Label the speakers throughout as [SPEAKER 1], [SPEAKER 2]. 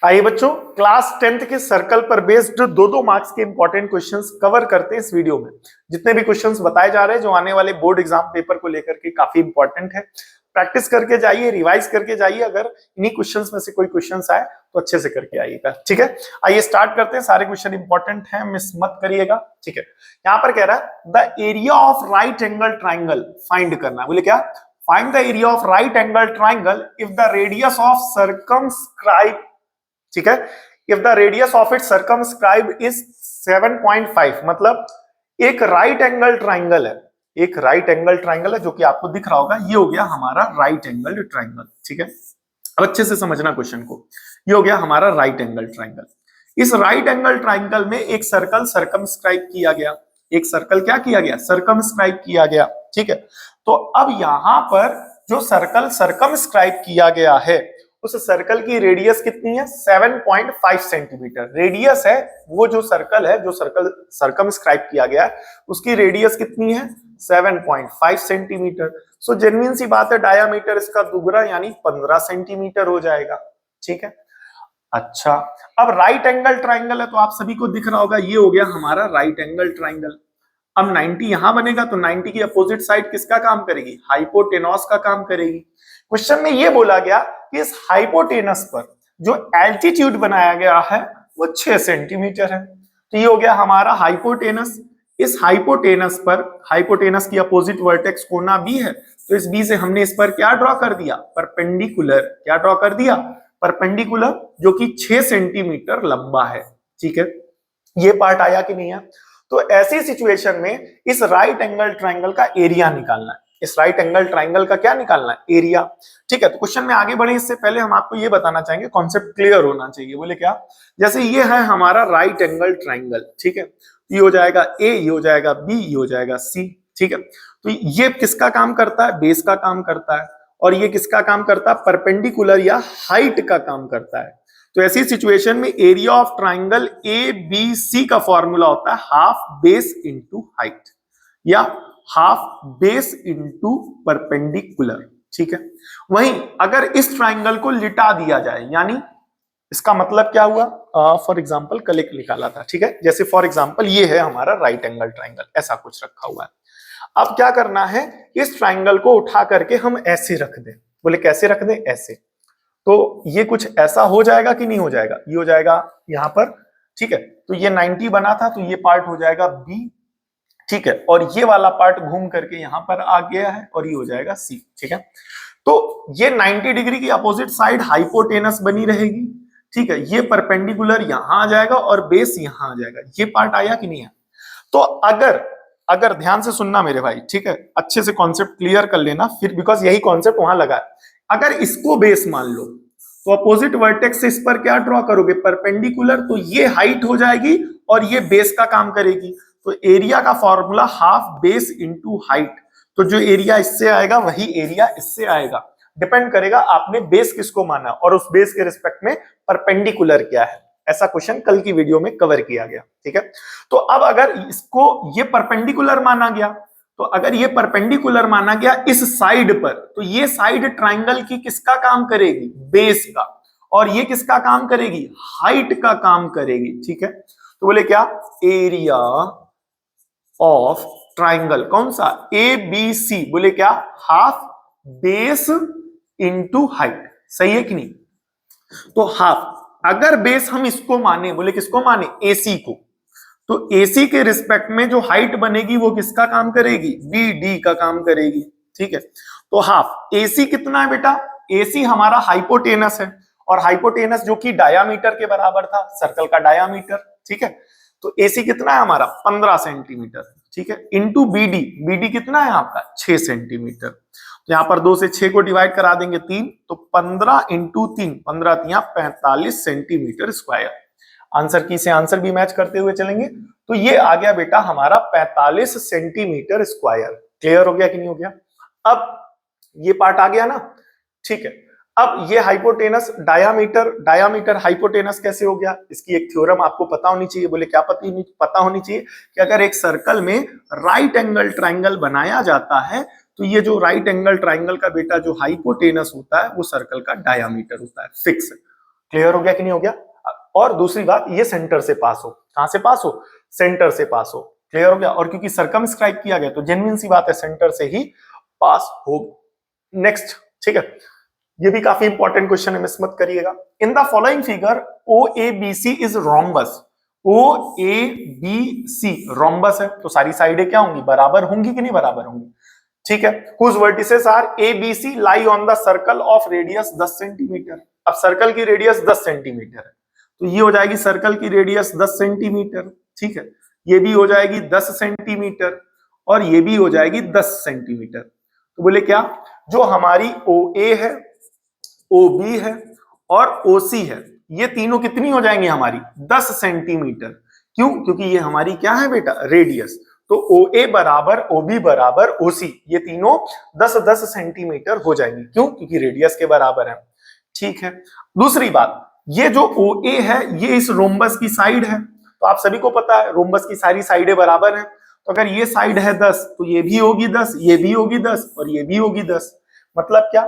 [SPEAKER 1] आइए बच्चों, class 10th के सर्कल पर बेस्ड दो दो मार्क्स के इंपॉर्टेंट क्वेश्चंस कवर करते हैं इस वीडियो में। जितने भी क्वेश्चंस बताए जा रहे हैं जो आने वाले बोर्ड एग्जाम पेपर को लेकर के काफी इंपॉर्टेंट है, प्रैक्टिस करके जाइए, रिवाइज करके जाइए। अगर इन्हीं क्वेश्चंस में से कोई क्वेश्चंस आए तो अच्छे से करके आइएगा, ठीक है। आइए स्टार्ट करते हैं, सारे क्वेश्चन इंपॉर्टेंट हैं, मिस मत करिएगा, ठीक है। यहाँ पर कह रहा है the area of right angle triangle find करना। बोले क्या? Find the area of right angle triangle if the radius of circumscribe, ठीक है, if the radius of it circumscribe is 7.5। मतलब एक राइट एंगल ट्राइंगल है, एक राइट एंगल ट्राइंगल है जो कि आपको दिख रहा होगा, ये हो गया हमारा राइट एंगल ट्राइंगल, ठीक है। अब अच्छे से समझना क्वेश्चन को, ये हो गया हमारा राइट एंगल ट्राइंगल। इस राइट एंगल ट्राइंगल में एक सर्कल सर्कमस्क्राइब किया गया, एक सर्कल क्या किया गया? सर्कमस्क्राइब किया गया, ठीक है। तो अब यहां पर जो सर्कल सर्कमस्क्राइब किया गया है उस सर्कल की रेडियस कितनी है? 7.5 सेंटीमीटर रेडियस है। वो जो सर्कल है, जो सर्कल सर्कमस्क्राइब किया गया है, उसकी रेडियस कितनी है? 7.5 सेंटीमीटर। सो जेन्युइन सी बात है, डायामीटर इसका दुगना यानी 15 सेंटीमीटर हो जाएगा, ठीक है। अच्छा, अब राइट एंगल ट्राइंगल है तो आप सभी को दिख रहा होगा, ये हो गया हमारा राइट एंगल ट्राइंगल। अब 90 यहां बनेगा तो 90 की अपोजिट साइड किसका काम करेगी? हाइपोटेनोस का काम करेगी। क्वेश्चन में ये बोला गया कि इस हाइपोटेनस पर जो एल्टीट्यूड बनाया गया है वो 6 सेंटीमीटर है। तो ये हो गया हमारा हाइपोटेनस। इस हाइपोटेनस पर, हाइपोटेनस की अपोजिट वर्टेक्स कोना बी है, तो इस बी से हमने इस पर क्या ड्रॉ कर दिया? परपेंडिकुलर। क्या ड्रॉ कर दिया? परपेंडिकुलर, जो कि 6 सेंटीमीटर लंबा है, ठीक है। ये पार्ट आया कि नहीं है? तो ऐसी सिचुएशन में इस राइट एंगल ट्राइंगल का एरिया निकालना है। इस राइट एंगल ट्राइंगल का क्या निकालना है? एरिया, ठीक है। तो क्वेश्चन में आगे बढ़े इससे पहले हम आपको ये बताना चाहेंगे, कॉन्सेप्ट क्लियर होना चाहिए। बोले क्या? जैसे ये है हमारा राइट एंगल ट्राइंगल, ठीक है। ये हो जाएगा ए, ये हो जाएगा बी, ये हो जाएगा सी, ठीक है। तो ये किसका काम करता है? बेस का काम करता है। और ये किसका काम करता है? परपेंडिकुलर या हाइट का काम करता है। तो ऐसी सिचुएशन में area of triangle A B C का फॉर्मूला होता है हाफ बेस इंटू हाइट, या हाफ बेस इंटू परपेंडिकुलर, ठीक है। वहीं अगर इस ट्राइंगल को लिटा दिया जाए, यानी इसका मतलब क्या हुआ? फॉर एग्जाम्पल कल एक निकाला था, ठीक है। जैसे फॉर एग्जाम्पल ये है हमारा राइट एंगल ट्राइंगल, ऐसा कुछ रखा हुआ है। अब क्या करना है? इस ट्राइंगल को उठा करके हम ऐसे रख दें। बोले कैसे रख दें? ऐसे। तो ये कुछ ऐसा हो जाएगा कि नहीं हो जाएगा? ये हो जाएगा यहां पर, ठीक है। तो ये 90 बना था तो ये पार्ट हो जाएगा बी, ठीक है। और ये वाला पार्ट घूम करके यहां पर आ गया है और ये हो जाएगा सी, ठीक है। तो ये 90 डिग्री की अपोजिट साइड हाइपोटेनस बनी रहेगी, ठीक है। ये परपेंडिकुलर यहां आ जाएगा और बेस यहां आ जाएगा। ये पार्ट आया कि नहीं है? तो अगर अगर ध्यान से सुनना मेरे भाई, ठीक है, अच्छे से कॉन्सेप्ट क्लियर कर लेना फिर, बिकॉज यही कॉन्सेप्ट वहां लगा है। अगर इसको बेस मान लो तो अपोजिट वर्टेक्स से इस पर क्या ड्रॉ करोगे? परपेंडिकुलर। तो ये हाइट हो जाएगी और ये बेस का काम करेगी। तो एरिया का formula half base into height. तो जो एरिया इससे आएगा वही एरिया इससे आएगा। डिपेंड करेगा आपने बेस किसको माना और उस बेस के रिस्पेक्ट में परपेंडिकुलर क्या है। ऐसा क्वेश्चन कल की वीडियो में कवर किया गया, ठीक है। तो अब अगर इसको ये परपेंडिकुलर माना गया, तो अगर ये परपेंडिकुलर माना गया इस साइड पर, तो ये साइड ट्राइंगल की किसका काम करेगी? बेस का। और ये किसका काम करेगी? हाइट का काम करेगी, ठीक है। तो बोले क्या? एरिया ऑफ ट्राइंगल कौन सा? A B C. बोले क्या? Half base into height. सही है कि नहीं? तो हाफ, अगर बेस हम इसको माने, बोले किसको माने? एसी को, तो एसी के रिस्पेक्ट में जो हाइट बनेगी वो किसका काम करेगी? बी डी का काम करेगी, ठीक है। तो हाफ एसी कितना है बेटा? एसी हमारा हाइपोटेनस है, और हाइपोटेनस जो कि डायामीटर के बराबर था, सर्कल का डायामीटर, ठीक है। तो एसी कितना है हमारा? 15 सेंटीमीटर, ठीक है, इंटू बीडी। बीडी कितना है आपका? 6 सेंटीमीटर। तो यहां पर 2 से 6 को डिवाइड करा देंगे 3, तो 15 इंटू 3, 15 तिया 45 सेंटीमीटर स्क्वायर। आंसर की से आंसर भी मैच करते हुए चलेंगे, तो ये आ गया बेटा हमारा 45 सेंटीमीटर स्क्वायर। क्लियर हो गया कि नहीं हो गया? अब ये पार्ट आ गया ना, ठीक है। अब ये हाइपोटेनस डायामीटर, डायामीटर हाइपोटेनस कैसे हो गया? इसकी एक थ्योरम आपको पता होनी चाहिए। बोले क्या पता होनी चाहिए? कि अगर एक सर्कल में राइट एंगल ट्राइंगल बनाया जाता है तो ये जो राइट एंगल ट्राइंगल का बेटा जो हाइपोटेनस होता है वो सर्कल का डायामीटर होता है, फिक्स। क्लियर हो गया कि नहीं हो गया? और दूसरी बात, ये सेंटर से पास हो। कहां से पास हो? सेंटर से पास हो। क्लियर हो गया? और क्योंकि सर्कमस्क्राइब किया गया तो जेन्युइन सी बात है, सेंटर से ही पास हो। नेक्स्ट, ठीक है, ये भी काफी इंपॉर्टेंट क्वेश्चन है, मिस मत करिएगा। In the following figure O A B C is rhombus. O A B C rhombus है, तो सारी साइडें क्या होंगी? बराबर होंगी कि नहीं बराबर होंगी? ठीक है। Whose vertices are A B C lie on the circle of radius 10 centimetre. अब सर्कल की रेडियस 10 सेंटीमीटर है, तो ये हो जाएगी सर्कल की रेडियस 10 सेंटीमीटर। ठीक है, ये भी हो जाएगी 10 सेंटीमीटर और ये भी हो जाएगी 10 सेंटीमीटर। तो बोले क्या, जो हमारी ओ ए है, ओ बी है और ओ सी है, ये तीनों कितनी हो जाएंगी हमारी? 10 सेंटीमीटर। क्यों? क्योंकि ये हमारी क्या है बेटा? रेडियस। तो ओ ए बराबर ओ बी बराबर ओ सी, ये तीनों 10-10 सेंटीमीटर हो जाएंगी। क्यों? क्योंकि रेडियस के बराबर है। ठीक है। दूसरी बात, ये जो ओ ए है ये इस रोम्बस की साइड है, तो आप सभी को पता है रोम्बस की सारी साइडें बराबर हैं। तो अगर ये साइड है 10 तो ये भी होगी 10, ये भी होगी 10 और ये भी होगी 10। मतलब क्या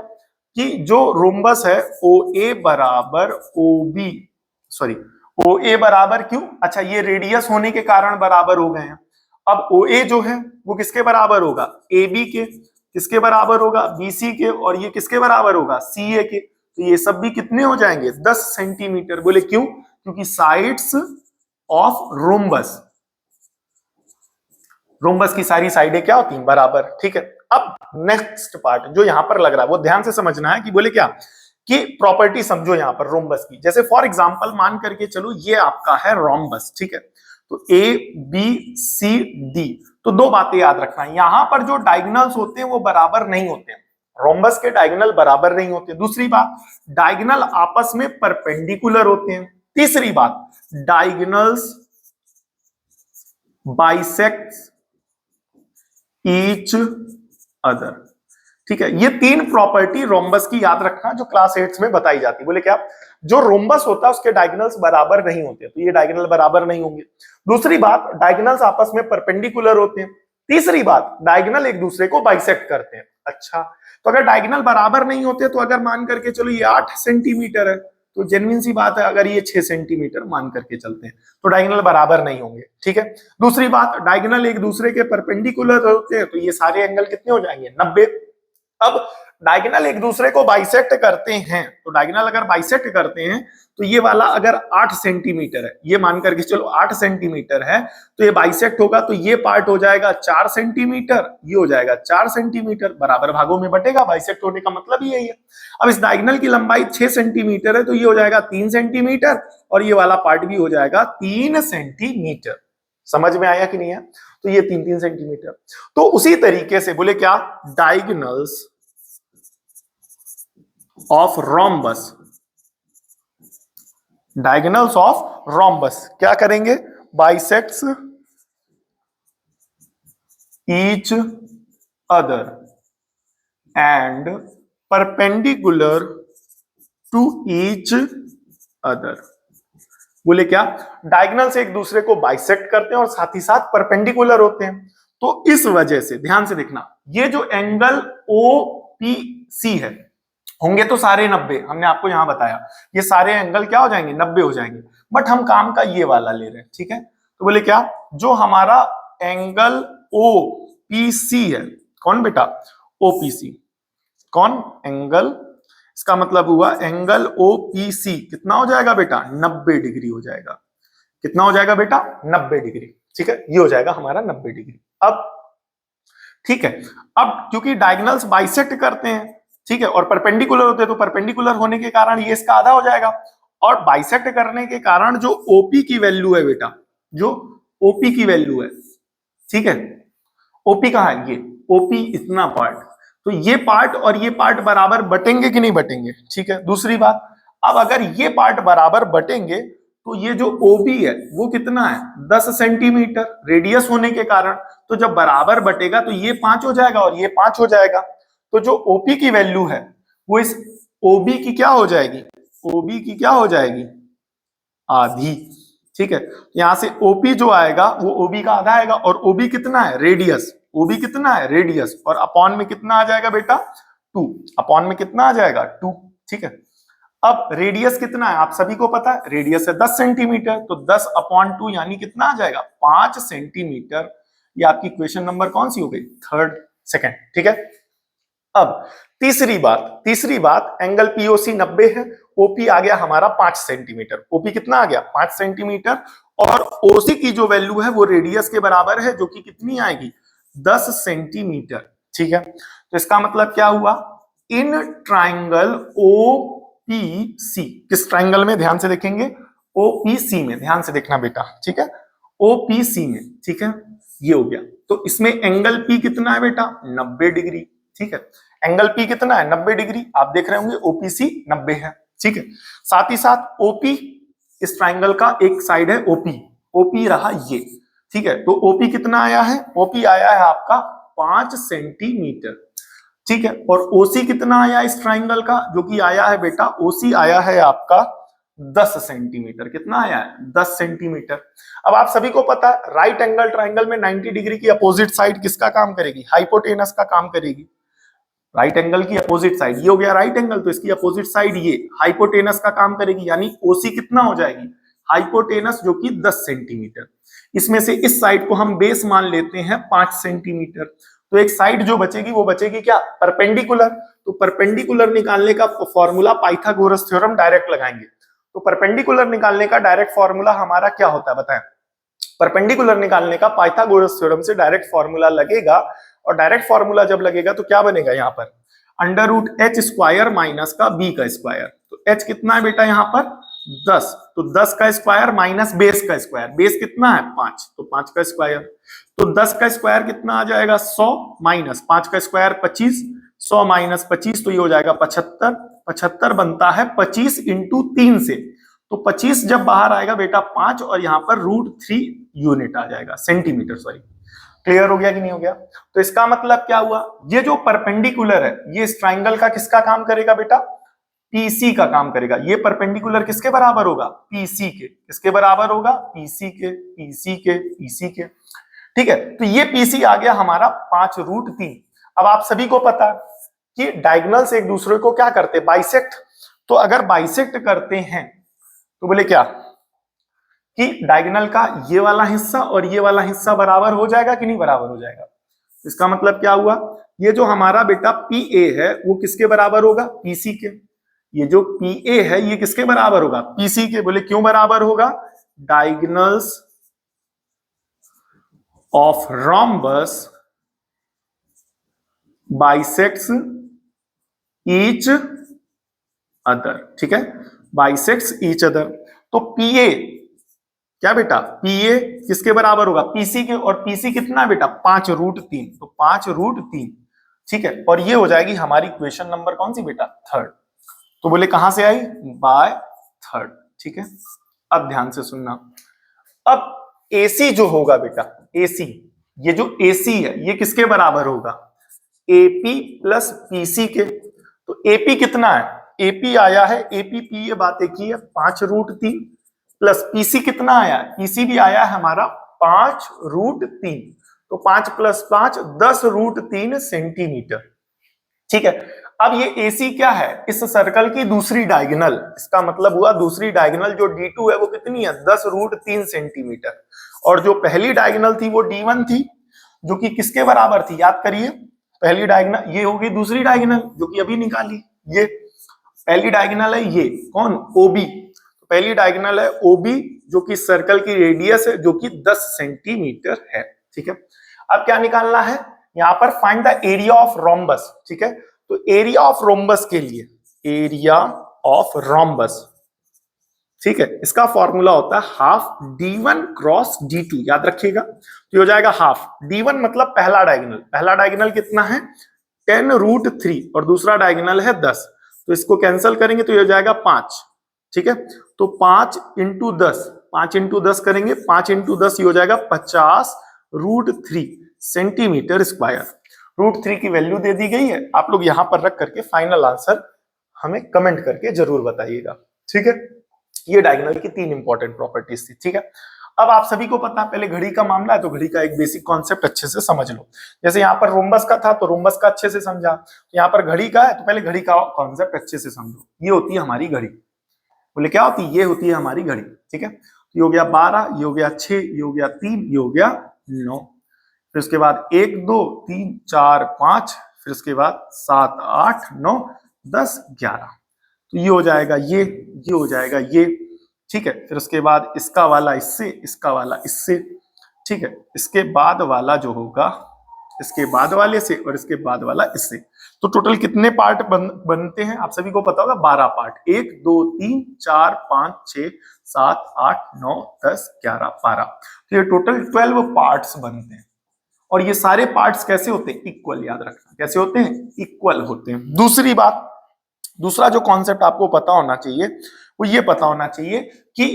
[SPEAKER 1] कि जो रोम्बस है ओ ए बराबर ओ बी, सॉरी ओ ए बराबर, क्यों? अच्छा, ये रेडियस होने के कारण बराबर हो गए हैं। अब ओ ए जो है वो किसके बराबर होगा? ए बी के। किसके बराबर होगा? बी सी के। और ये किसके बराबर होगा? सी ए के। तो ये सब भी कितने हो जाएंगे? 10 सेंटीमीटर। बोले क्यों? क्योंकि साइड्स ऑफ रोम्बस, रोम्बस की सारी साइडें क्या होती हैं? बराबर। ठीक है। अब नेक्स्ट पार्ट जो यहां पर लग रहा है वो ध्यान से समझना है कि बोले क्या कि प्रॉपर्टी समझो यहां पर रोम्बस की। जैसे फॉर एग्जांपल मान करके चलो ये आपका है रोम्बस, ठीक है, तो ए बी सी डी। तो दो बातें याद रखना, यहां पर जो डायगोनल्स होते हैं वो बराबर नहीं होते हैं, रोम्बस के डायगोनल बराबर नहीं होते। दूसरी बात, डायगोनल आपस में परपेंडिकुलर होते हैं। तीसरी बात, डायगोनल्स बाइसेक्ट ईच अदर। ठीक है, ये तीन प्रॉपर्टी रोम्बस की याद रखना जो क्लास 8 में बताई जाती है। बोले क्या, जो रोम्बस होता है उसके डायगोनल्स बराबर नहीं होते, तो ये डायगोनल बराबर नहीं होंगे। दूसरी बात, डायगोनल्स आपस में परपेंडिकुलर होते हैं। तीसरी बात, डायगोनल एक दूसरे को बाइसेक्ट करते हैं। अच्छा, तो अगर डायगोनल बराबर नहीं होते तो अगर मान करके चलो ये 8 सेंटीमीटर है, तो जेन्युइन सी बात है अगर ये 6 सेंटीमीटर मान करके चलते हैं तो डायगोनल बराबर नहीं होंगे। ठीक है। दूसरी बात, डायगोनल एक दूसरे के परपेंडिकुलर होते हैं, तो ये सारे एंगल कितने हो जाएंगे? 90। अब डायगोनल एक दूसरे को बाइसेक्ट करते हैं, तो डायगोनल अगर बाइसेक्ट करते हैं तो ये वाला अगर 8 सेंटीमीटर है, ये मान करके चलो 8 सेंटीमीटर है, तो ये बाइसेक्ट होगा तो ये पार्ट हो जाएगा 4 सेंटीमीटर, ये हो जाएगा 4 सेंटीमीटर, बराबर भागों में बटेगा। बाइसेक्ट होने का मतलब ही यही है। अब इस डायगोनल की लंबाई 6 सेंटीमीटर है, तो ये हो जाएगा 3 सेंटीमीटर और ये वाला पार्ट भी हो जाएगा 3 सेंटीमीटर। समझ में आया कि नहीं है? तो ये 3-3 सेंटीमीटर। तो उसी तरीके से बोले क्या, diagonals of rhombus, diagonals of rhombus क्या करेंगे? Bisects each other and perpendicular to each other. बोले क्या, डायगोनल से एक दूसरे को बाइसेक्ट करते हैं और साथ ही साथ परपेंडिकुलर होते हैं। तो इस वजह से ध्यान से देखना, ये जो एंगल ओ पी सी है होंगे तो सारे 90, हमने आपको यहां बताया ये सारे एंगल क्या हो जाएंगे? 90 हो जाएंगे। बट हम काम का ये वाला ले रहे हैं। ठीक है, तो बोले क्या, जो हमारा एंगल ओ पी सी है, कौन बेटा? O P C. कौन? एंगल, इसका मतलब हुआ एंगल ओ पी सी कितना हो जाएगा बेटा? 90 डिग्री हो जाएगा। कितना हो जाएगा बेटा? 90 डिग्री। ठीक है, ये हो जाएगा हमारा 90 डिग्री। अब ठीक है, अब क्योंकि डायगोनल्स बाइसेक्ट करते हैं, ठीक है, और परपेंडिकुलर होते हैं, तो परपेंडिकुलर होने के कारण ये इसका आधा हो जाएगा, और बाइसेक्ट करने के कारण जो ओपी की वैल्यू है बेटा, जो ओपी की वैल्यू है, ठीक है, ओपी कहां है? ये ओपी इतना पार्ट, तो ये पार्ट और ये पार्ट बराबर बटेंगे कि नहीं बटेंगे? ठीक है। दूसरी बात, अब अगर ये पार्ट बराबर बटेंगे तो ये जो ओबी है वो कितना है? 10 सेंटीमीटर, रेडियस होने के कारण। तो जब बराबर बटेगा तो ये 5 हो जाएगा और ये 5 हो जाएगा। तो जो ओपी की वैल्यू है वो इस ओबी की क्या हो जाएगी? ओबी की क्या हो जाएगी? आधी। ठीक है, यहां से ओपी जो आएगा वो ओबी का आधा आएगा, और ओबी कितना है? रेडियस। ओबी कितना है? रेडियस। और अपॉन में कितना आ जाएगा बेटा? 2। अपॉन में कितना आ जाएगा? 2। ठीक है, अब रेडियस कितना है आप सभी को पता है, रेडियस है 10 सेंटीमीटर, तो 10/2 यानी कितना आ जाएगा 5 सेंटीमीटर। ये आपकी क्वेश्चन नंबर कौन सी हो गई, थर्ड सेकंड। ठीक है, अब तीसरी बात एंगल पीओसी 90 है, ओपी आ गया हमारा 5 सेंटीमीटर। ओपी कितना आ गया 5 सेंटीमीटर, और ओसी की जो वैल्यू है वो रेडियस के बराबर है, जो कि कितनी आएगी 10 सेंटीमीटर। ठीक है, तो इसका मतलब क्या हुआ, इन ट्राइंगल ओपीसी, किस ट्राइंगल में ध्यान से देखेंगे, ओपीसी में, ध्यान से देखना बेटा। ठीक है, ओपीसी में। ठीक है, ये हो गया। तो इसमें एंगल पी कितना है बेटा 90 डिग्री। ठीक है, एंगल पी कितना है 90 डिग्री, आप देख रहे होंगे ओपीसी 90 है। ठीक है, साथ ही साथ ओपी, इस ट्राइंगल का एक साइड है ओपी, ओपी रहा ये। ठीक है, तो ओपी कितना आया है, ओपी आया है आपका 5 सेंटीमीटर। ठीक है, और ओसी कितना आया इस ट्राइंगल का, जो कि आया है बेटा, ओसी आया है आपका 10 सेंटीमीटर। कितना आया है 10 सेंटीमीटर। अब आप सभी को पता है राइट एंगल ट्राइंगल में 90 डिग्री की अपोजिट साइड किसका काम करेगी, हाइपोटेनस का काम करेगी। राइट एंगल की अपोजिट साइड, ये हो गया राइट एंगल, तो इसकी अपोजिट साइड ये हाइपोटेनस का काम करेगी, यानी ओसी कितना हो जाएगी हाइपोटेनस, जो कि 10 सेंटीमीटर। इसमें से इस साइड को हम बेस मान लेते हैं 5 सेंटीमीटर, तो एक साइड जो बचेगी वो बचेगी क्या, परपेंडिकुलर। तो परपेंडिकुलर निकालने का फॉर्मूला पाइथागोरस थ्योरम डायरेक्ट लगाएंगे। तो परपेंडिकुलर निकालने का डायरेक्ट फॉर्मूला हमारा क्या होता है बताएं, परपेंडिकुलर निकालने का पाइथागोरस थ्योरम से डायरेक्ट फॉर्मूला लगेगा, और डायरेक्ट फॉर्मूला जब लगेगा तो क्या बनेगा यहाँ पर, √h² माइनस का b का स्क्वायर। तो h कितना है बेटा यहाँ पर 10, तो 10 का स्क्वायर माइनस बेस का स्क्वायर, बेस कितना है 5, तो 5 का स्क्वायर। तो 10 का स्क्वायर कितना आ जाएगा 100, माइनस 5 का स्क्वायर 25, 100 माइनस 25 तो ये हो जाएगा 75। 75 बनता है 25 इंटू 3 से, तो 25 जब बाहर आएगा बेटा 5, और यहाँ पर √3 यूनिट आ जाएगा, सेंटीमीटर सॉरी। क्लियर हो गया कि नहीं हो गया। तो इसका मतलब क्या हुआ, ये जो परपेंडिकुलर है ये इस ट्राइंगल का किसका काम करेगा बेटा, पीसी का काम करेगा। ये परपेंडिकुलर किसके बराबर होगा, पीसी के। किसके बराबर होगा, पीसी के, पीसी के, पीसी के। ठीक है, तो ये पीसी आ गया हमारा 5√3। अब आप सभी को पता है कि डायगोनल्स एक दूसरे को क्या करते हैं, बाइसेक्ट। तो अगर बाइसेक्ट करते हैं तो बोले क्या कि डायगोनल का ये वाला हिस्सा और ये वाला हिस्सा बराबर हो जाएगा कि नहीं बराबर हो जाएगा। इसका मतलब क्या हुआ, ये जो हमारा बेटा PA है वो किसके बराबर होगा, PC के। ये जो PA है ये किसके बराबर होगा, PC के। बोले क्यों बराबर होगा, diagonals of rhombus bisects each other। ठीक है, bisects each other। तो PA क्या बेटा, PA किसके बराबर होगा, PC के, और PC कितना है बेटा 5√3, तो 5√3। ठीक है, और ये हो जाएगी हमारी इक्वेशन नंबर कौन सी बेटा, थर्ड। तो बोले कहां से आई, बाय थर्ड। ठीक है, अब ध्यान से सुनना। अब AC जो होगा बेटा, AC, ये जो AC है ये किसके बराबर होगा, AP प्लस PC के। तो AP कितना है, AP आया है, AP P ये बात एक ही है 5√3, प्लस पीसी कितना आया, पीसी भी आया है हमारा 5√3, तो 5 + 5 10√3 सेंटीमीटर। ठीक है, अब ये AC क्या है, इस सर्कल की दूसरी डायगोनल। इसका मतलब हुआ दूसरी डायगोनल जो D2 है वो कितनी है 10√3 सेंटीमीटर, और जो पहली डायगोनल थी वो D1 थी, जो कि किसके बराबर थी, याद करिए। पहली डायगोनल ये होगी, दूसरी डायगोनल जो कि अभी निकाली, ये पहली डायगोनल है, ये कौन, OB। पहली डायगोनल है OB, जो कि सर्कल की रेडियस है, जो कि 10 सेंटीमीटर है। ठीक है, अब क्या निकालना है, यहां पर find the area of rhombus. ठीक है, तो एरिया ऑफ रोम्बस के लिए, एरिया ऑफ रोम्बस, ठीक है, इसका फॉर्मूला होता है हाफ D1 क्रॉस D2, याद रखिएगा। तो ये हो जाएगा हाफ D1 मतलब पहला डायगोनल, पहला डायगोनल कितना है 10√3, और दूसरा डायगोनल है 10, तो इसको कैंसिल करेंगे तो ये हो जाएगा 5। ठीक है, तो 5 × 10, 5 × 10 करेंगे, 5 × 10 ये हो जाएगा 50√3 सेंटीमीटर स्क्वायर। √3 की वैल्यू दे दी गई है, आप लोग यहां पर रख करके फाइनल आंसर हमें कमेंट करके जरूर बताइएगा। ठीक है, ये डायगोनल की 3 इंपॉर्टेंट प्रॉपर्टीज थी। ठीक है, अब आप सभी को पता है, पहले घड़ी का मामला है तो घड़ी का एक बेसिक कॉन्सेप्ट अच्छे से समझ लो। जैसे यहाँ पर रोम्बस का था तो रोम्बस का अच्छे से समझा, तो यहाँ पर घड़ी का है तो पहले घड़ी का कॉन्सेप्ट अच्छे से समझो। ये होती है हमारी घड़ी, बोले क्या होती है, ये होती है हमारी घड़ी, ठीक है। ये हो गया 12, ये हो गया 6, ये हो गया 3, ये हो गया 9, फिर उसके बाद 1 2 3 4 5, फिर उसके बाद 7 8 9 10 11, तो ये हो जाएगा ये हो जाएगा ये, ठीक है। फिर उसके बाद इसका वाला इससे, इसका वाला इससे, ठीक है। इसके बाद वाला जो होगा इसके बाद वाले से और इसके बाद वाला इससे, तो टोटल कितने पार्ट बनते हैं आप सभी को पता होगा, 12 पार्ट, 1 2 3 4 5 6 7 8 9 10 11 12, तो ये टोटल 12 पार्ट्स बनते हैं। और ये सारे पार्ट्स कैसे होते हैं, इक्वल, याद रखना कैसे होते हैं, इक्वल होते हैं। दूसरी बात, दूसरा जो कॉन्सेप्ट आपको पता होना चाहिए वो ये पता होना चाहिए कि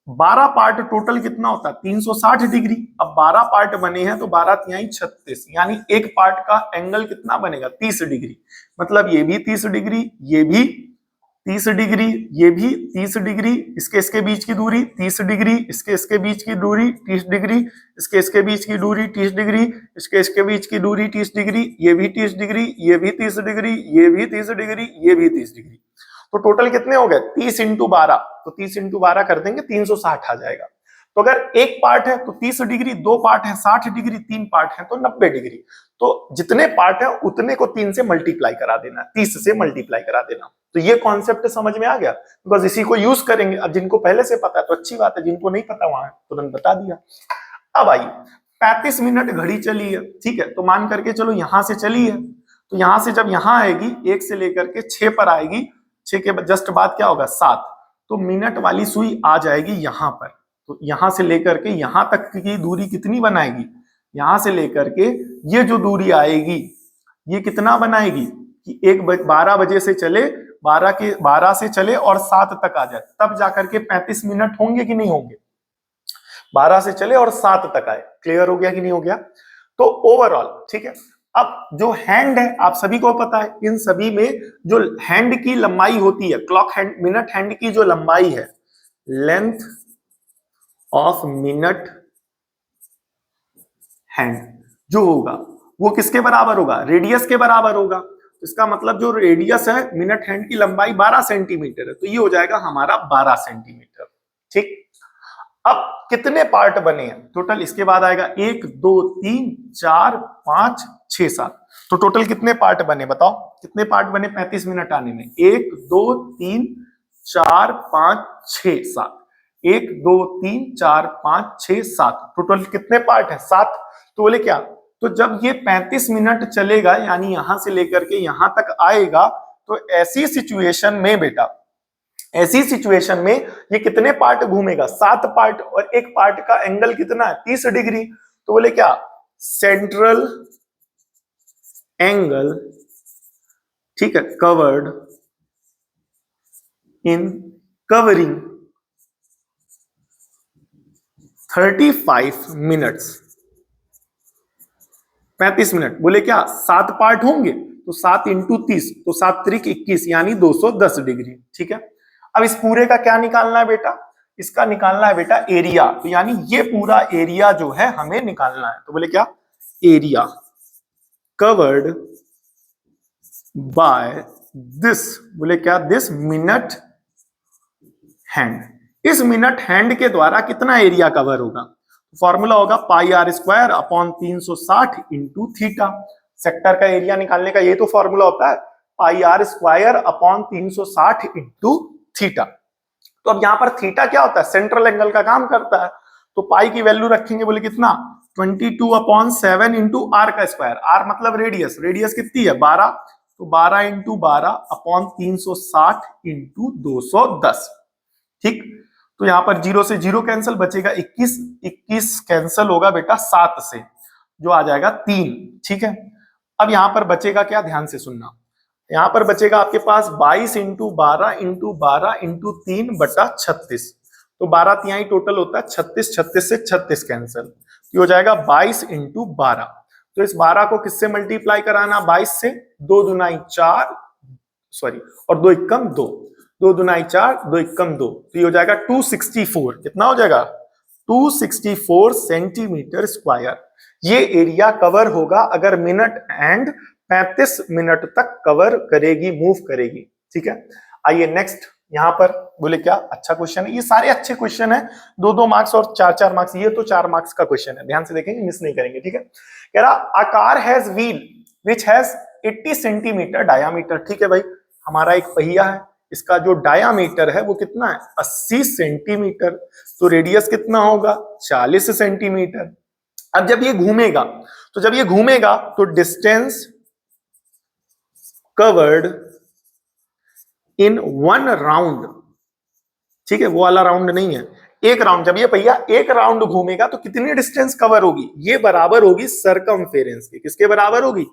[SPEAKER 1] 12 पार्ट टोटल कितना होता है, 360 डिग्री। अब 12 पार्ट बने हैं तो 12 तिहाई 36, यानी एक पार्ट का एंगल कितना बनेगा, 30 डिग्री। मतलब ये भी 30 डिग्री, ये भी 30 डिग्री, ये भी 30 डिग्री, इसके बीच की दूरी 30 डिग्री, इसके बीच की दूरी 30 डिग्री, इसके बीच की दूरी 30 डिग्री, इसके बीच की दूरी 30 डिग्री, ये भी 30 डिग्री, ये भी 30 डिग्री, ये भी 30 डिग्री, ये भी 30 डिग्री। तो टोटल कितने हो गए, 30 × 12, तो 30 × 12 कर देंगे 360 आ जाएगा। तो अगर एक पार्ट है तो 30 डिग्री, दो पार्ट है 60 डिग्री, तीन पार्ट है तो 90 डिग्री। तो जितने पार्ट है उतने को 3 से मल्टीप्लाई करा देना, 30 से मल्टीप्लाई करा देना। तो ये कॉन्सेप्ट समझ में आ गया, बिकॉज इसी को यूज करेंगे। अब जिनको पहले से पता है तो अच्छी बात है, जिनको नहीं पता वहां तुरंत बता दिया। अब आइए, 35 मिनट घड़ी चली है, ठीक है, तो मान करके चलो यहां से चली है, तो यहां से जब यहां आएगी 1 से लेकर के 6 पर आएगी, 6 के जस्ट बाद क्या होगा 7, तो मिनट वाली सुई आ जाएगी यहां पर। तो यहां से लेकर के यहां तक की दूरी कितनी बनाएगी, यहां से लेकर के ये जो दूरी आएगी ये कितना बनाएगी कि 12 बजे से चले, 12 से चले और 7 तक आ जाए, तब जाकर के 35 मिनट होंगे कि नहीं होंगे, 12 से चले और 7 तक आए। क्लियर हो गया कि नहीं हो गया। तो ओवरऑल ठीक है। अब जो हैंड है आप सभी को पता है, इन सभी में जो हैंड की लंबाई होती है, क्लॉक हैंड, मिनट हैंड की जो लंबाई है, लेंथ ऑफ मिनट हैंड जो होगा वो किसके बराबर होगा, रेडियस के बराबर होगा। इसका मतलब जो रेडियस है मिनट हैंड की लंबाई 12 सेंटीमीटर है, तो ये हो जाएगा हमारा 12 सेंटीमीटर। ठीक, अब कितने पार्ट बने हैं टोटल, इसके बाद आएगा 1 2 3 4 5 6 7, तो टोटल कितने पार्ट बने बताओ, कितने पार्ट बने 35 मिनट आने में, 1 2 3 4 5 6 7, 1 2 3 4 5 6 7, टोटल कितने पार्ट है 7। तो बोले क्या, तो जब ये 35 मिनट चलेगा यानी यहां से लेकर के यहां तक आएगा, तो ऐसी सिचुएशन में बेटा, ऐसी सिचुएशन में ये कितने पार्ट घूमेगा, 7 पार्ट, और एक पार्ट का एंगल कितना है 30 डिग्री। तो बोले क्या, सेंट्रल एंगल, ठीक है, covered in covering 35 minutes, 35 minute. बोले क्या 7 पार्ट होंगे तो 7 × 30, तो 7 त्रिक 21 यानी 210 डिग्री। ठीक है, अब इस पूरे का क्या निकालना है बेटा, इसका निकालना है बेटा एरिया, तो यानी ये पूरा एरिया जो है हमें निकालना है। तो बोले क्या, एरिया कवर्ड बाय दिस, बोले क्या, दिस मिनट हैंड, इस मिनट हैंड के द्वारा कितना एरिया कवर होगा, फॉर्मूला होगा πr² / 360 × थीटा। सेक्टर का एरिया निकालने का ये तो फॉर्मूला होता है, πr² / 360 × थीटा। तो अब यहां पर थीटा क्या होता है, सेंट्रल एंगल का काम करता है, तो पाई की वैल्यू रखेंगे, बोले कितना 22/7 × r का स्क्वायर, r मतलब रेडियस, रेडियस कितनी है 12, तो 12 × 12/360 × 210। ठीक, तो यहां पर 0 से 0 कैंसिल, बचेगा 21, 21 कैंसिल होगा बेटा 7 से, जो आ जाएगा 3। ठीक है, अब यहां पर बचेगा क्या, ध्यान से सुनना, यहां पर बचेगा आपके पास 22 × 12 × 12 × 3/36, तो 12 तिहाई टोटल होता है 36, 36 से 36 कैंसिल, तो हो जाएगा 22 × 12। तो इस 12 को किससे मल्टीप्लाई कराना, 22 से, 2 दूनाई 4, सॉरी, और 2 एकम 2, 2 दूनाई 4, 2 एकम 2, तो ये हो जाएगा 264, कितना हो जाएगा 264 सेंटीमीटर स्क्वायर। ये एरिया कवर होगा अगर मिनट एंड 35 मिनट तक कवर करेगी, मूव करेगी। ठीक है, आइए नेक्स्ट। यहां पर बोले क्या अच्छा क्वेश्चन है, ये सारे अच्छे क्वेश्चन है, 2-2 मार्क्स और 4-4 मार्क्स। ये तो 4 मार्क्स का क्वेश्चन है, ध्यान से देखेंगे, मिस नहीं करेंगे। ठीक है, कह रहा अ car has wheel which has 80 centimetre diameter. ठीक है भाई, हमारा एक पहिया है, इसका जो डायामीटर है वो कितना है 80 सेंटीमीटर, तो रेडियस कितना होगा 40 सेंटीमीटर। अब जब ये घूमेगा, तो जब ये घूमेगा तो डिस्टेंस कवर्ड इन 1 राउंड, ठीक है, वो वाला राउंड नहीं है, एक राउंड, जब ये पहिया एक राउंड घूमेगा तो कितनी डिस्टेंस कवर होगी, ये बराबर होगी सरकमफेरेंस के। किसके बराबर होगी,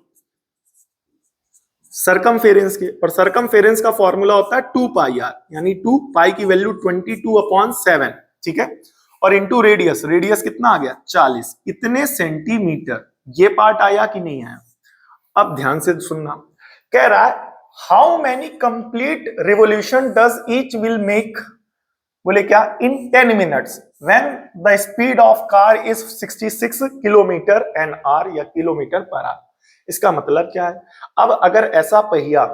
[SPEAKER 1] सरकमफेरेंस के। और सरकमफेरेंस का फॉर्मूला होता है 2 पाई आर, यानी 2 पाई की वैल्यू 22/7। ठीक है, और इंटू रेडियस, रेडियस कितना आ गया 40, इतने सेंटीमीटर। ये पार्ट आया कि नहीं आया, अब ध्यान से सुनना। कह रहा है how many complete revolution does each wheel make, बोले क्या in 10 minutes when the speed of car is 66 kilometre an hour, या किलोमीटर पर आर। इसका मतलब क्या है, अब अगर ऐसा पहिया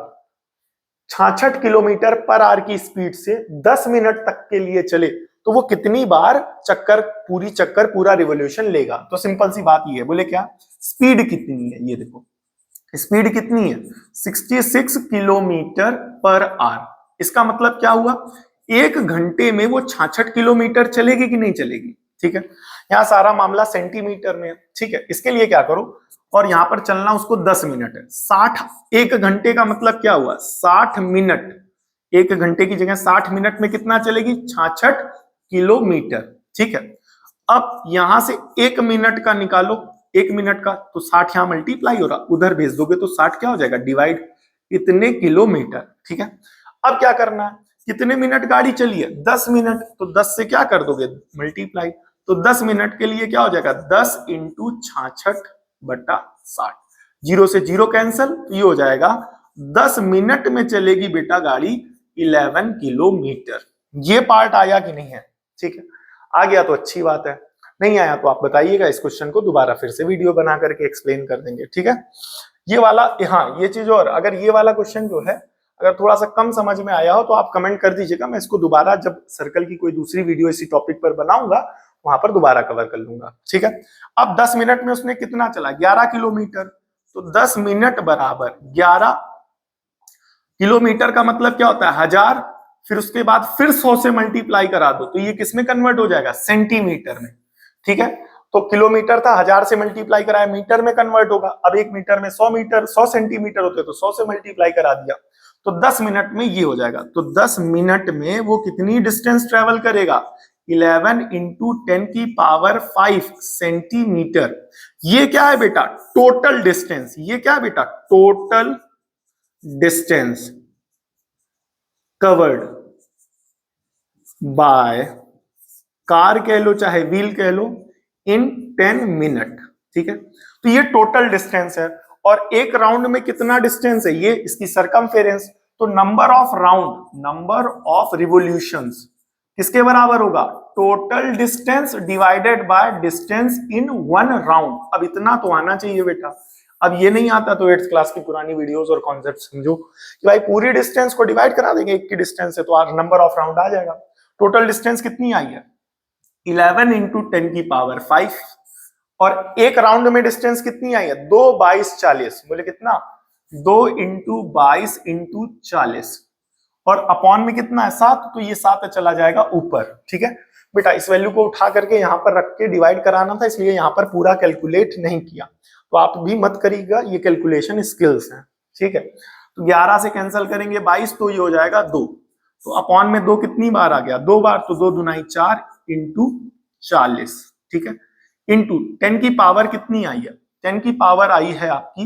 [SPEAKER 1] 66 किलोमीटर पर आर की स्पीड से 10 मिनट तक के लिए चले तो वो कितनी बार चक्कर, पूरा रिवोल्यूशन लेगा। तो सिंपल सी बात ये है, बोले क्या स्पीड कितनी है, ये देखो स्पीड कितनी है 66 किलोमीटर पर आर। इसका मतलब क्या हुआ, 1 घंटे में वो 66 किलोमीटर चलेगी कि नहीं चलेगी। ठीक है, यहाँ सारा मामला सेंटीमीटर में है। ठीक है, इसके लिए क्या करो, और यहां पर चलना उसको 10 मिनट है, 60, 1 घंटे का मतलब क्या हुआ 60 मिनट, 1 घंटे की जगह 60 मिनट में कितना चलेगी 66 किलोमीटर। ठीक है, अब यहां से 1 मिनट का निकालो, 1 मिनट का, तो 60 यहां मल्टीप्लाई हो रहा, उधर भेज दोगे तो 60 क्या हो जाएगा डिवाइड, इतने किलोमीटर। ठीक है, अब क्या करना है, कितने मिनट गाड़ी चली है 10 मिनट, तो 10 से क्या कर दोगे मल्टीप्लाई, तो 10 मिनट के लिए क्या हो जाएगा 10 इंटू 66/60, 0 से 0 कैंसल, ये हो जाएगा 10 मिनट में चलेगी बेटा गाड़ी 11 किलोमीटर। ये पार्ट आया कि नहीं है। ठीक है, आ गया तो अच्छी बात है, नहीं आया तो आप बताइएगा, इस क्वेश्चन को दोबारा फिर से वीडियो बना करके एक्सप्लेन कर देंगे। ठीक है, ये वाला, हाँ ये चीज, और अगर ये वाला क्वेश्चन जो है अगर थोड़ा सा कम समझ में आया हो तो आप कमेंट कर दीजिएगा, मैं इसको दोबारा जब सर्कल की कोई दूसरी वीडियो इसी टॉपिक पर बनाऊंगा वहां पर दोबारा कवर कर लूंगा। ठीक है, अब 10 मिनट में उसने कितना चला 11 किलोमीटर, तो 10 मिनट बराबर 11 किलोमीटर का मतलब क्या होता है 1000, फिर उसके बाद फिर 100 से मल्टीप्लाई करा दो तो ये किसमें कन्वर्ट हो जाएगा सेंटीमीटर में। ठीक है, तो किलोमीटर था, 1000 से मल्टीप्लाई कराया मीटर में कन्वर्ट होगा। अब 1 मीटर में 100 मीटर, 100 सेंटीमीटर होते तो 100 से मल्टीप्लाई करा दिया, तो 10 मिनट में ये हो जाएगा। तो 10 मिनट में वो कितनी डिस्टेंस ट्रेवल करेगा 11 इंटू 10 की पावर 5 सेंटीमीटर। ये क्या है बेटा टोटल डिस्टेंस, ये क्या है बेटा total distance covered by car कह लो चाहे व्हील कह लो इन 10 मिनट। ठीक है, तो ये टोटल डिस्टेंस है, और एक राउंड में कितना डिस्टेंस है, ये इसकी सरकमफेरेंस, तो number of round, number of revolutions किसके बराबर होगा total distance divided by distance in 1 round. अब इतना तो आना चाहिए बेटा, अब ये नहीं आता तो 8th क्लास की पुरानी वीडियोस और कॉन्सेप्ट समझो कि भाई पूरी डिस्टेंस को डिवाइड करा देंगे एक की डिस्टेंस से तो नंबर ऑफ राउंड आ जाएगा। टोटल डिस्टेंस कितनी आई है 11 इंटू 10 की पावर 5, और एक राउंड में डिस्टेंस कितनी आई है 2 22 40, बोले कितना 2 इंटू 22 इंटू 40, और अपॉन में कितना है 7, तो ये 7 चला जाएगा ऊपर। ठीक है बेटा, इस वैल्यू को उठा करके यहाँ पर रख के डिवाइड कराना था, इसलिए यहाँ पर पूरा कैलकुलेट नहीं किया, तो आप भी मत करिएगा, ये कैलकुलेशन स्किल्स हैं। ठीक है, तो 11 से कैंसिल करेंगे 22, तो ये हो जाएगा 2, तो अपॉन में 2 कितनी बार आ गया 2 बार, तो 2 दूनाई 4 इंटू 40। ठीक है, इंटू 10 की पावर कितनी आई है 10 की पावर आई है आपकी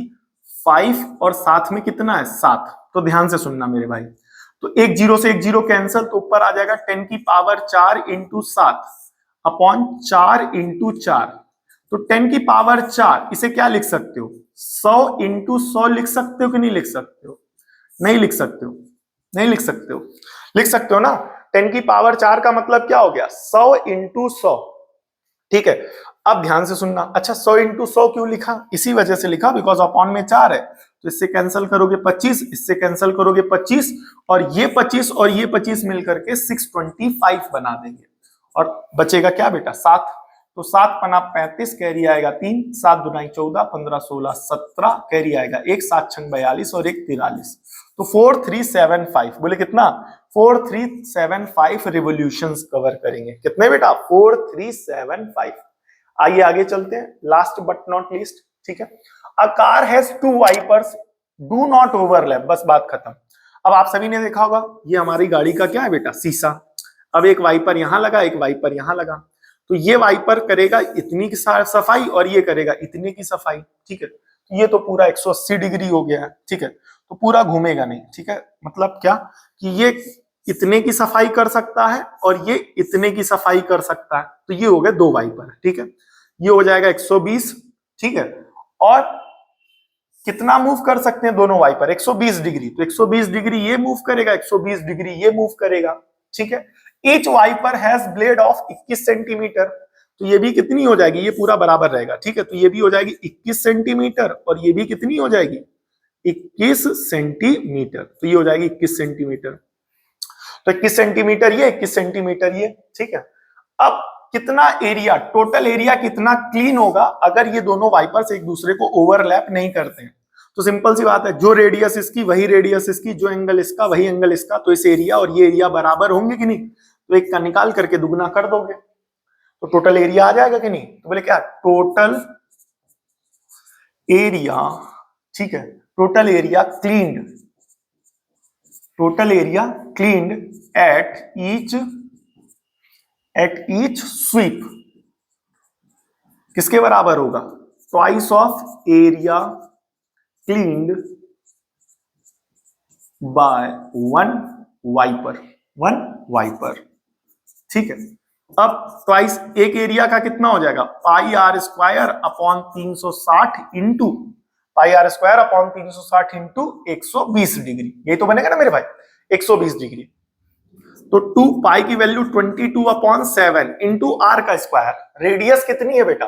[SPEAKER 1] 5, और साथ में कितना है 7, तो ध्यान से सुनना मेरे भाई, तो एक 0 से एक 0 कैंसिल, तो ऊपर आ जाएगा 10 की पावर 4 इंटू 7 अपॉन 4 इंटू 4, तो 10 की पावर 4 इसे क्या लिख सकते हो 100 इंटू 100 लिख सकते हो कि नहीं लिख सकते हो, नहीं लिख सकते हो, नहीं लिख सकते हो, लिख सकते हो ना। 10 की पावर 4 का मतलब क्या हो गया 100 इंटू 100, ठीक है। अब ध्यान से सुनना। अच्छा 100 इंटू 100 क्यों लिखा? इसी वजह से लिखा बिकॉज अपॉन में 4 है, तो इससे कैंसिल करोगे 25, इससे कैंसिल करोगे 25 और ये 25 और ये 25 मिलकर के 625 बना देंगे और बचेगा क्या बेटा 7। तो 7 पना 35, कैरी आएगा 3, 7 दुनाई 14, 15 16 17, कैरी आएगा 1, 7 छंग 42 और 1 43। तो 4375, बोले कितना? 4375 रिवोल्यूशंस कवर करेंगे। कितने बेटा? 4375। आइए आगे चलते हैं, लास्ट बट नॉट लीस्ट। ठीक है, a car has 2 wipers do not overlap, बस बात खत्म। अब आप सभी ने देखा होगा ये हमारी गाड़ी का क्या है बेटा? शीशा। अब एक वाइपर यहां लगा, एक वाइपर यहां लगा, तो ये वाइपर करेगा इतनी की सफाई और ये करेगा इतने की सफाई। ठीक है, ये तो पूरा 180 डिग्री हो गया है। ठीक है, तो पूरा घूमेगा नहीं। ठीक है, मतलब क्या कि ये इतने की सफाई कर सकता है और ये इतने की सफाई कर सकता है, तो ये हो गए 2 वाइपर। ठीक है, ये हो जाएगा 120। ठीक है, और कितना मूव कर सकते हैं दोनों वाइपर? 120 डिग्री। तो 120 डिग्री ये मूव करेगा, 120 डिग्री ये मूव करेगा। ठीक है, each wiper has blade of 21 centimetre, तो ये भी कितनी हो जाएगी? ये पूरा बराबर रहेगा। ठीक है, तो ये भी हो जाएगी 21 सेंटीमीटर और ये भी कितनी हो जाएगी? 21 सेंटीमीटर। तो ये हो जाएगी 21 सेंटीमीटर। तो 21 सेंटीमीटर ये, 21 सेंटीमीटर ये। ठीक है, अब कितना एरिया, टोटल एरिया कितना क्लीन होगा अगर ये दोनों वाइपर्स एक दूसरे को ओवरलैप नहीं करते हैं? तो सिंपल सी बात है, जो रेडियस इसकी वही रेडियस इसकी, जो एंगल इसका वही एंगल इसका, तो इस एरिया और ये एरिया बराबर होंगे कि नहीं? तो एक का निकाल करके दुगना कर दोगे तो टोटल एरिया आ जाएगा कि नहीं? तो बोले क्या? Total area. ठीक है, total area cleaned, total area cleaned at each sweep किसके बराबर होगा? Twice of area cleaned by one wiper. ठीक है, अब ट्वाइस एक एरिया का कितना हो जाएगा? Pi r square upon 360 into pi r square upon 360 into 120 degree, यही तो बनेगा ना मेरे भाई 120 डिग्री। तो 2 पाई की वैल्यू 22 अपॉन 7 इंटू आर का स्क्वायर। रेडियस कितनी है बेटा?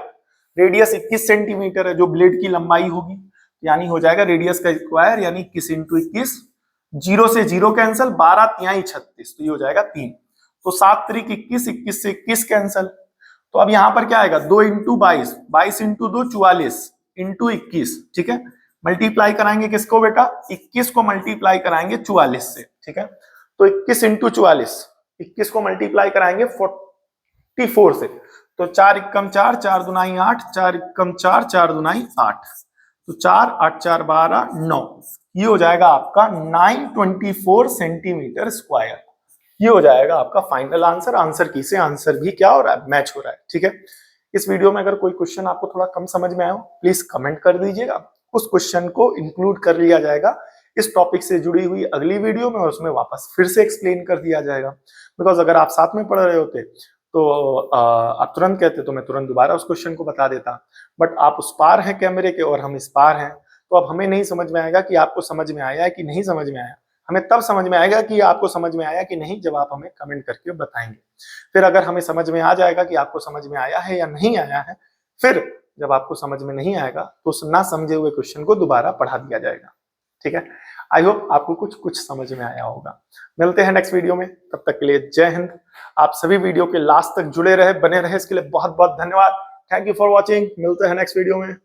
[SPEAKER 1] रेडियस 21 सेंटीमीटर है, जो ब्लेड की लंबाई होगी, यानी हो जाएगा रेडियस का स्क्वायर यानी 21 इंटू 21, 0 से 0 कैंसिल, 12 तिहाई 36, तो ये हो जाएगा 3। तो 7 त्रिक 21, 21 से 21 कैंसिल। तो अब यहां पर क्या आएगा? 2 इंटू 22, 22 इंटू 2 44 इंटू 21। ठीक है, मल्टीप्लाई कराएंगे किसको बेटा? 21 को मल्टीप्लाई कराएंगे 44 से। ठीक है, तो 21 इंटू 44, 21 को मल्टीप्लाई कराएंगे 44 से, तो 4 एकम 4, 4 दुनाई 8, 4 एकम 4, 4 दुनाई 8, तो 4 8 4 12 9, ये हो जाएगा आपका 924 सेंटीमीटर स्क्वायर। ये हो जाएगा आपका फाइनल आंसर। आंसर की से आंसर भी क्या हो रहा है? मैच हो रहा है। ठीक है, इस वीडियो में अगर कोई क्वेश्चन आपको थोड़ा कम समझ में आया हो प्लीज कमेंट कर दीजिएगा, उस क्वेश्चन को इंक्लूड कर लिया जाएगा इस टॉपिक से जुड़ी हुई अगली वीडियो में और उसमें वापस फिर से एक्सप्लेन कर दिया जाएगा। बिकॉज अगर आप साथ में पढ़ रहे होते तो आप तुरंत कहते तो मैं तुरंत दोबारा उस क्वेश्चन को बता देता, बट आप उस पार हैं कैमरे के और हम इस पार हैं, तो अब हमें नहीं समझ में आएगा कि आपको समझ में आया है कि नहीं समझ में आया। हमें तब समझ में आएगा कि आपको समझ में आया कि नहीं जब आप हमें कमेंट करके बताएंगे। फिर अगर हमें समझ में आ जाएगा कि आपको समझ में आया है या नहीं आया है, फिर जब आपको समझ में नहीं आएगा तो उस ना समझे हुए क्वेश्चन को दोबारा पढ़ा दिया जाएगा। ठीक है, आई होप आपको कुछ समझ में आया होगा। मिलते हैं नेक्स्ट वीडियो में, तब तक के लिए जय हिंद। आप सभी वीडियो के लास्ट तक जुड़े रहे, बने रहे, इसके लिए बहुत बहुत धन्यवाद। Thank you for watching. मिलते हैं नेक्स्ट वीडियो में।